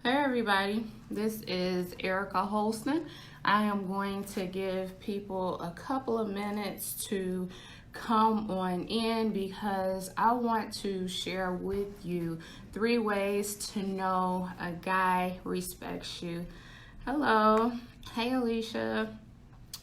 Hey everybody, this is Erica Holston. I am going to give people a couple of minutes to come on in because I want to share with you 3 ways to know a guy respects you. Hello, hey Alicia.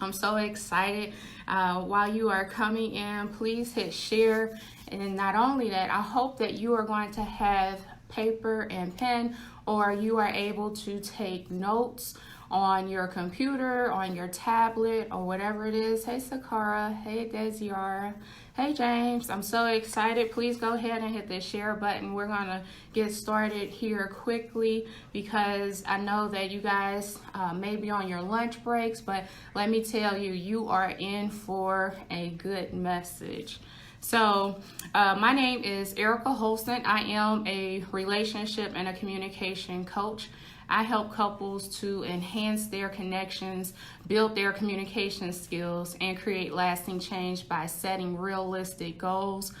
I'm so excited. While you are coming in, please hit share. And not only that, I hope that you are going to have paper and pen, or you are able to take notes on your computer, on your tablet, or whatever it is. Hey Sakara, hey Desiara, hey James. I'm so excited. Please go ahead and hit the share button. We're gonna get started here quickly because I know that you guys may be on your lunch breaks, but let me tell you, you are in for a good message. So my name is Erica Holston. I am a relationship and a communication coach. I help couples to enhance their connections, build their communication skills, and create lasting change by setting realistic goals.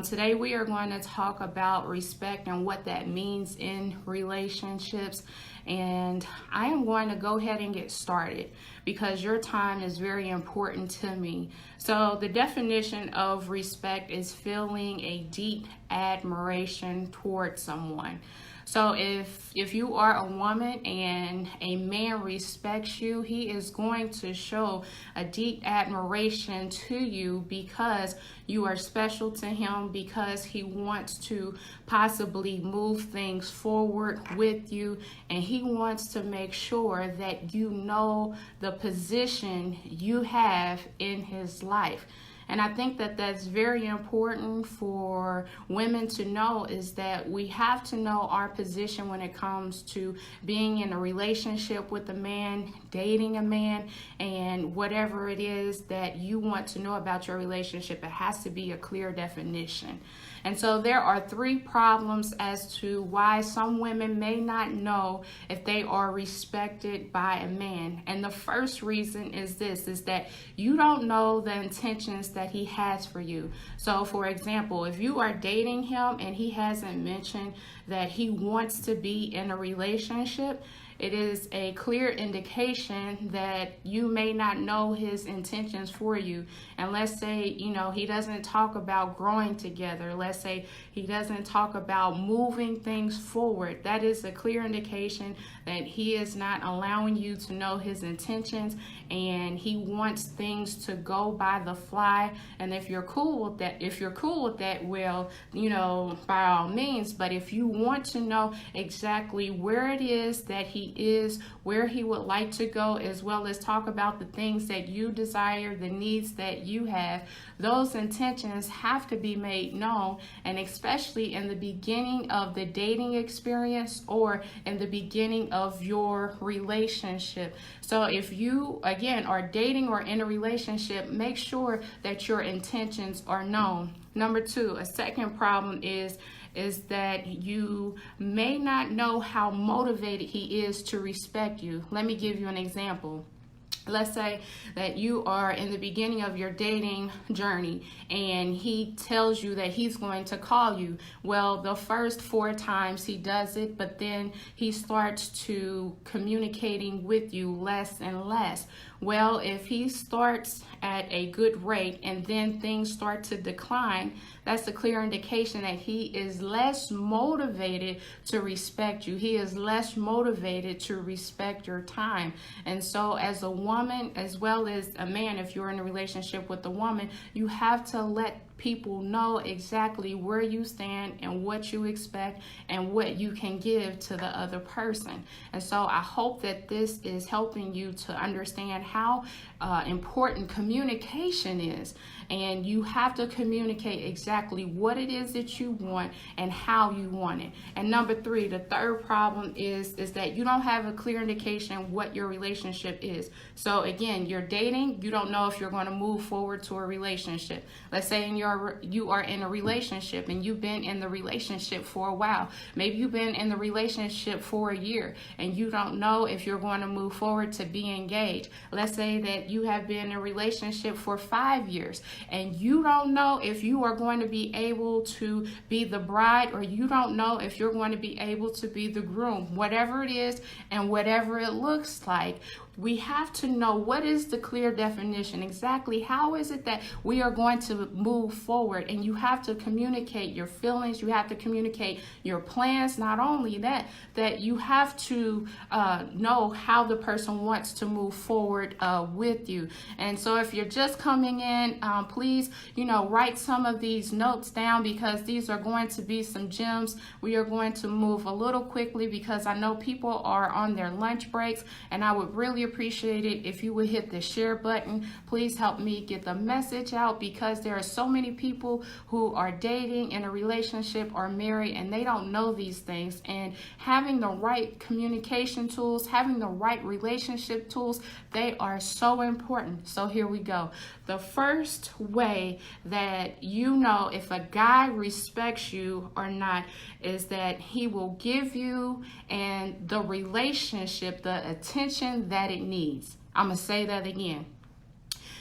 Today we are going to talk about respect and what that means in relationships. And I am going to go ahead and get started because your time is very important to me. So the definition of respect is feeling a deep admiration towards someone. So if you are a woman and a man respects you, he is going to show a deep admiration to you because you are special to him, because he wants to possibly move things forward with you, and he wants to make sure that you know the position you have in his life. And I think that that's very important for women to know, is that we have to know our position when it comes to being in a relationship with a man, dating a man, and whatever it is that you want to know about your relationship. It has to be a clear definition. And so there are 3 problems as to why some women may not know if they are respected by a man. And the first reason is this, is that you don't know the intentions that he has for you. So for example, if you are dating him and he hasn't mentioned that he wants to be in a relationship, it is a clear indication that you may not know his intentions for you. And let's say, he doesn't talk about growing together. Let's say he doesn't talk about moving things forward. That is a clear indication that he is not allowing you to know his intentions, and he wants things to go by the fly. And if you're cool with that, well, by all means. But if you want to know exactly where it is that he is, where he would like to go, as well as talk about the things that you desire, the needs that you have, those intentions have to be made known, and especially in the beginning of the dating experience or in the beginning of your relationship. So if you, again, are dating or in a relationship, make sure that your intentions are known. Number 2, a second problem is that you may not know how motivated he is to respect you. Let me give you an example. Let's say that you are in the beginning of your dating journey and he tells you that he's going to call you. Well, the first 4 times he does it, but then he starts to communicating with you less and less. Well, if he starts at a good rate and then things start to decline, that's a clear indication that he is less motivated to respect you. He is less motivated to respect your time. And so as a woman, as well as a man, if you're in a relationship with a woman, you have to let people know exactly where you stand and what you expect and what you can give to the other person. And so I hope that this is helping you to understand how important communication is. And you have to communicate exactly what it is that you want and how you want it. And number 3, the third problem is that you don't have a clear indication what your relationship is. So again, you're dating, you don't know if you're going to move forward to a relationship. Let's say you are in a relationship and you've been in the relationship for a while. Maybe you've been in the relationship for a year and you don't know if you're going to move forward to be engaged. Let's say that that you have been in a relationship for 5 years and you don't know if you are going to be able to be the bride, or you don't know if you're going to be able to be the groom, whatever it is and whatever it looks like. We have to know what is the clear definition, exactly how is it that we are going to move forward. And you have to communicate your feelings, you have to communicate your plans. Not only that you have to know how the person wants to move forward with you. And so if you're just coming in, please, write some of these notes down, because these are going to be some gems. We are going to move a little quickly because I know people are on their lunch breaks, and I would really appreciate it if you would hit the share button. Please help me get the message out, because there are so many people who are dating, in a relationship, or married, and they don't know these things. And having the right communication tools, having the right relationship tools, they are so important. So here we go. The first way that you know if a guy respects you or not is that he will give you and the relationship the attention that it needs. I'm going to say that again.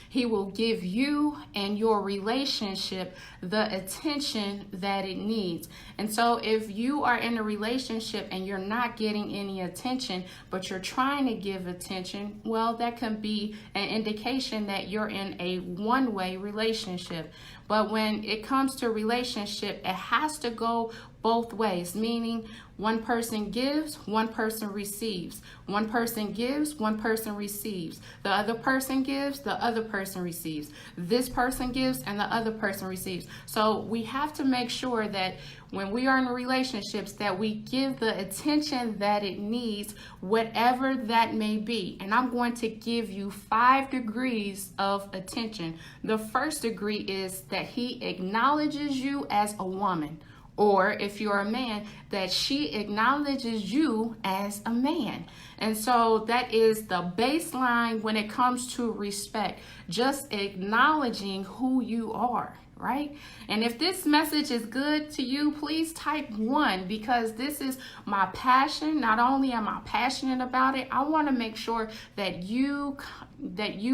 He will give you and your relationship the attention that it needs. And so if you are in a relationship and you're not getting any attention, but you're trying to give attention, well, that can be an indication that you're in a one-way relationship. But when it comes to a relationship, it has to go both ways, meaning one person gives, one person receives. One person gives, one person receives. The other person gives, the other person receives. This person gives and the other person receives. So we have to make sure that when we are in relationships that we give the attention that it needs, whatever that may be. And I'm going to give you 5 degrees of attention. The first degree is that he acknowledges you as a woman. Or if you're a man, that she acknowledges you as a man. And so that is the baseline when it comes to respect, just acknowledging who you are, right? And if this message is good to you, please type 1, because this is my passion. Not only am I passionate about it, I want to make sure that you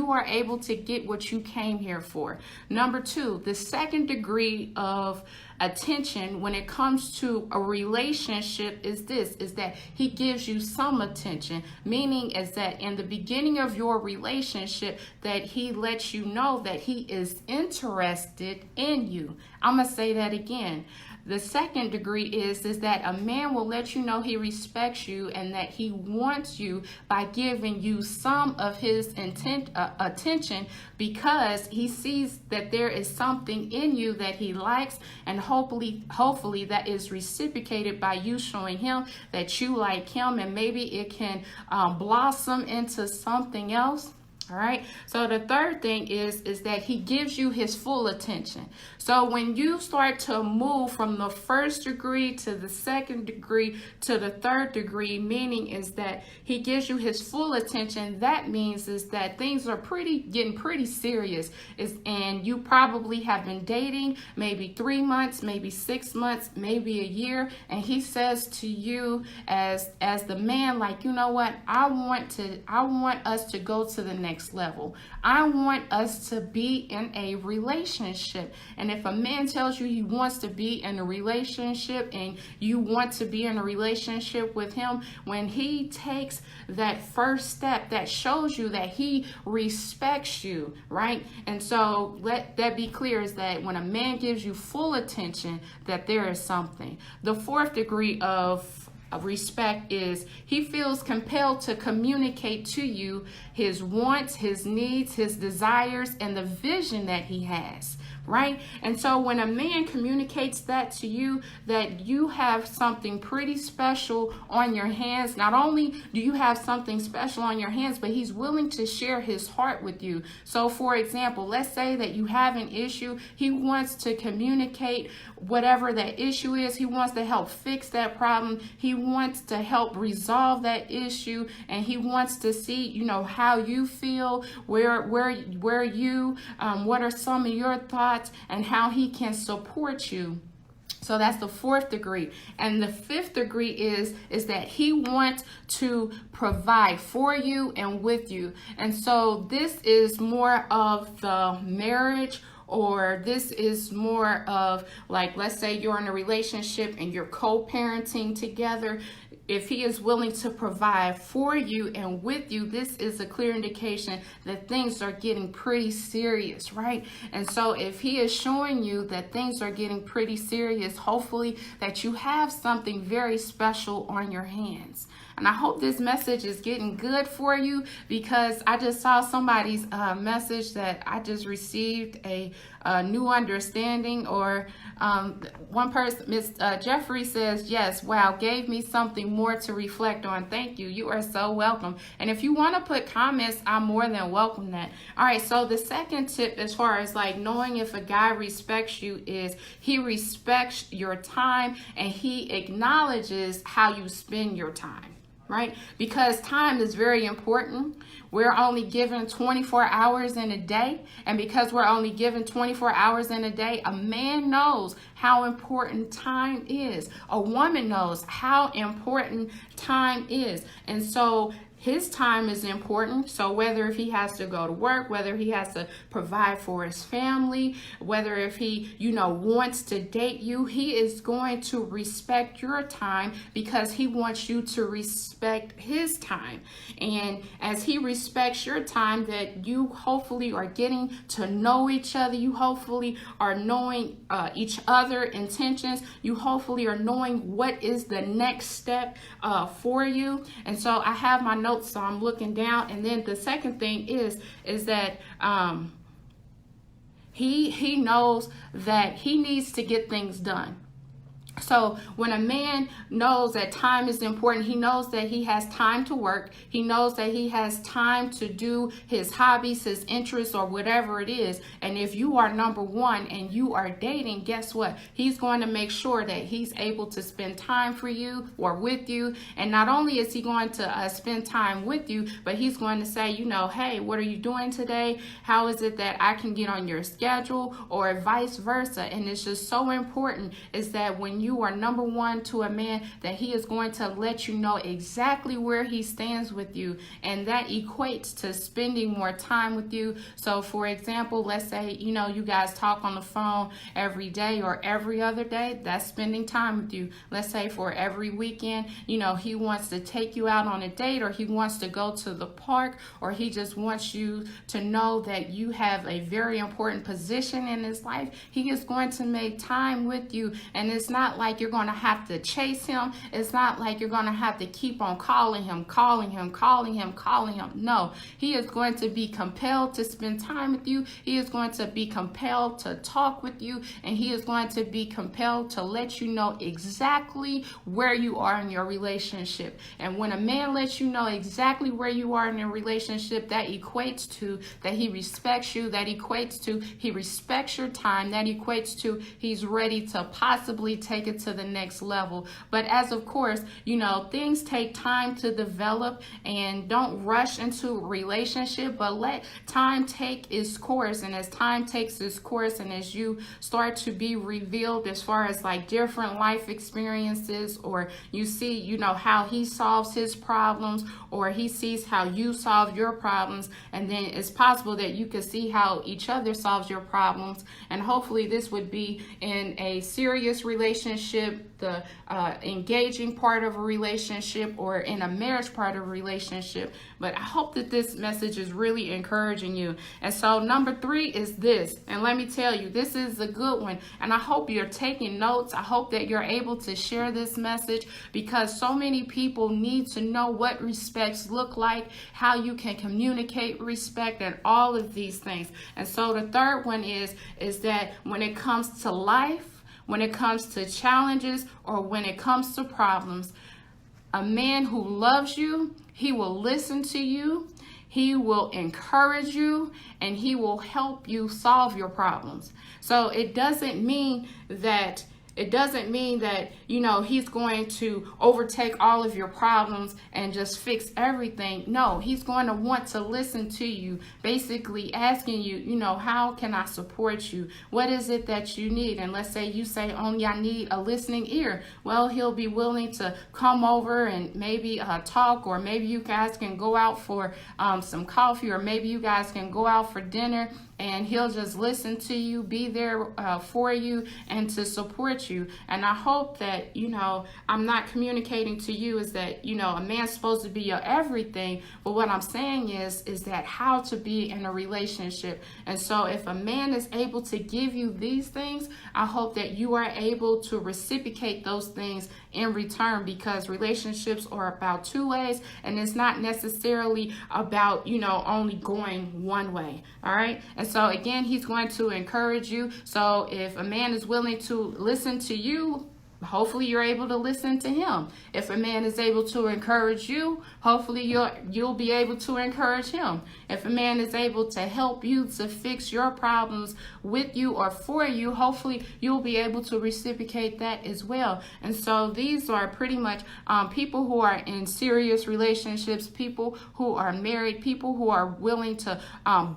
are able to get what you came here for. Number 2, the second degree of attention when it comes to a relationship is that he gives you some attention, meaning is that in the beginning of your relationship that he lets you know that he is interested in you. I'm gonna say that again. The second degree is that a man will let you know he respects you and that he wants you by giving you some of his attention, because he sees that there is something in you that he likes, and hopefully that is reciprocated by you showing him that you like him, and maybe it can blossom into something else. All right. So the third thing is that he gives you his full attention. So when you start to move from the first degree to the second degree to the third degree, meaning is that he gives you his full attention, that means is that things are getting pretty serious. And you probably have been dating maybe 3 months, maybe 6 months, maybe a year. And he says to you as the man, like, you know what, I want us to go to the next level. I want us to be in a relationship. And if a man tells you he wants to be in a relationship and you want to be in a relationship with him, when he takes that first step, that shows you that he respects you, right? And so let that be clear, is that when a man gives you full attention, that there is something. The fourth degree of respect is he feels compelled to communicate to you his wants, his needs, his desires, and the vision that he has, right? And so when a man communicates that to you, that you have something pretty special on your hands, not only do you have something special on your hands, but he's willing to share his heart with you. So for example, let's say that you have an issue. He wants to communicate whatever that issue is. He wants to help fix that problem. He wants to help resolve that issue, and he wants to see, you know, how you feel, where you, what are some of your thoughts, and how he can support you. So that's the 4th degree. And the 5th degree is that he wants to provide for you and with you. And so this is more of the marriage, or this is more of, like, let's say you're in a relationship and you're co-parenting together. If he is willing to provide for you and with you, this is a clear indication that things are getting pretty serious, right? And so if he is showing you that things are getting pretty serious, hopefully that you have something very special on your hands. And I hope this message is getting good for you, because I just saw somebody's message that I just received a new understanding, or one person, Miss Jeffrey says, yes, wow, gave me something more to reflect on. Thank you. You are so welcome. And if you want to put comments, I'm more than welcome that. All right. So the second tip, as far as like knowing if a guy respects you, is he respects your time and he acknowledges how you spend your time. Right? Because time is very important. We're only given 24 hours in a day. And because we're only given 24 hours in a day, a man knows how important time is. A woman knows how important time is. And so his time is important. So whether if he has to go to work, whether he has to provide for his family, whether if he, wants to date you, he is going to respect your time because he wants you to respect his time. And as he respects your time, that you hopefully are getting to know each other. You hopefully are knowing each other intentions. You hopefully are knowing what is the next step for you. And so I have my notes, so I'm looking down. And then the second thing is that he knows that he needs to get things done. So when a man knows that time is important, he knows that he has time to work. He knows that he has time to do his hobbies, his interests, or whatever it is. And if you are number one and you are dating, guess what? He's going to make sure that he's able to spend time for you or with you. And not only is he going to spend time with you, but he's going to say, hey, what are you doing today? How is it that I can get on your schedule, or vice versa? And it's just so important is that when you are number one to a man, that he is going to let you know exactly where he stands with you. And that equates to spending more time with you. So for example, let's say, you guys talk on the phone every day or every other day. That's spending time with you. Let's say for every weekend, he wants to take you out on a date, or he wants to go to the park, or he just wants you to know that you have a very important position in his life. He is going to make time with you. And it's not like you're going to have to chase him. It's not like you're going to have to keep on calling him. No, he is going to be compelled to spend time with you. He is going to be compelled to talk with you, and he is going to be compelled to let you know exactly where you are in your relationship. And when a man lets you know exactly where you are in a relationship, that equates to that he respects you. That equates to he respects your time. That equates to he's ready to possibly take it to the next level. But as of course, things take time to develop, and don't rush into a relationship, but let time take its course. And as time takes its course, and as you start to be revealed as far as like different life experiences, or you see, how he solves his problems, or he sees how you solve your problems, and then it's possible that you can see how each other solves your problems. And hopefully this would be in a serious relationship, the engaging part of a relationship, or in a marriage part of a relationship. But I hope that this message is really encouraging you. And so number 3 is this, and let me tell you, this is a good one, and I hope you're taking notes. I hope that you're able to share this message, because so many people need to know what respects look like, how you can communicate respect, and all of these things. And so the third one is that when it comes to life, when it comes to challenges, or when it comes to problems, a man who loves you, he will listen to you, he will encourage you, and he will help you solve your problems. So it doesn't mean that it doesn't mean that, he's going to overtake all of your problems and just fix everything. No, he's going to want to listen to you, basically asking you, how can I support you? What is it that you need? And let's say you say, only I need a listening ear. Well, he'll be willing to come over and maybe talk, or maybe you guys can go out for some coffee, or maybe you guys can go out for dinner, and he'll just listen to you, be there for you, and to support you. And I hope that, I'm not communicating to you is that, a man's supposed to be your everything. But what I'm saying is that how to be in a relationship. And so if a man is able to give you these things, I hope that you are able to reciprocate those things in return, because relationships are about two ways, and it's not necessarily about, only going one way. All right. And so again, he's going to encourage you. So if a man is willing to listen to you, hopefully you're able to listen to him. If a man is able to encourage you, hopefully you'll be able to encourage him. If a man is able to help you to fix your problems with you or for you, hopefully you'll be able to reciprocate that as well. And so these are pretty much people who are in serious relationships, people who are married, people who are willing to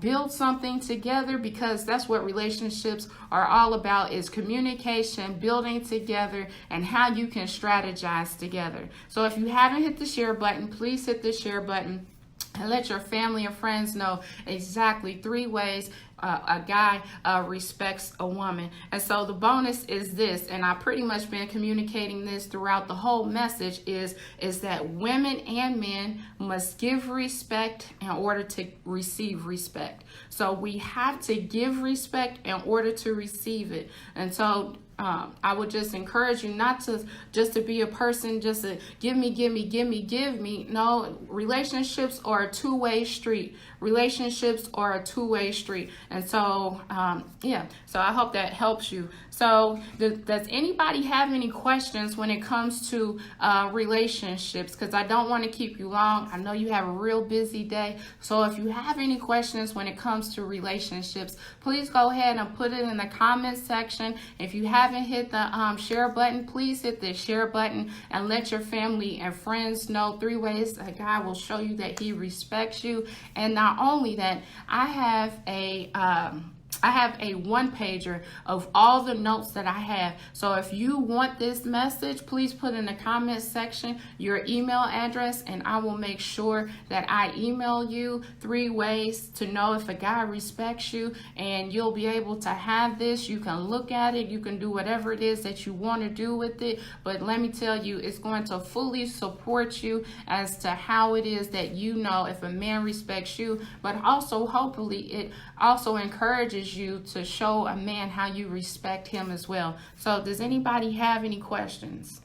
build something together, because that's what relationships are all about, is communication, building together, and how you can strategize together. So if you haven't hit the share button, please hit the share button and let your family and friends know exactly 3 ways a guy respects a woman. And so the bonus is this, and I've pretty much been communicating this throughout the whole message, is that women and men must give respect in order to receive respect. So we have to give respect in order to receive it. And so I would just encourage you not to just to be a person just to give me. No, relationships are a two-way street. Relationships are a two-way street. And so, so I hope that helps you. So does anybody have any questions when it comes to relationships? Because I don't want to keep you long. I know you have a real busy day. So if you have any questions when it comes to relationships, please go ahead and put it in the comments section. If you haven't hit the share button, please hit the share button and let your family and friends know 3 ways a guy will show you that he respects you. And not only that, I have a 1-pager of all the notes that I have. So if you want this message, please put in the comments section your email address, and I will make sure that I email you 3 ways to know if a guy respects you, and you'll be able to have this. You can look at it, you can do whatever it is that you want to do with it, but let me tell you, it's going to fully support you as to how it is that you know if a man respects you, but also hopefully it also encourages you to show a man how you respect him as well. So does anybody have any questions?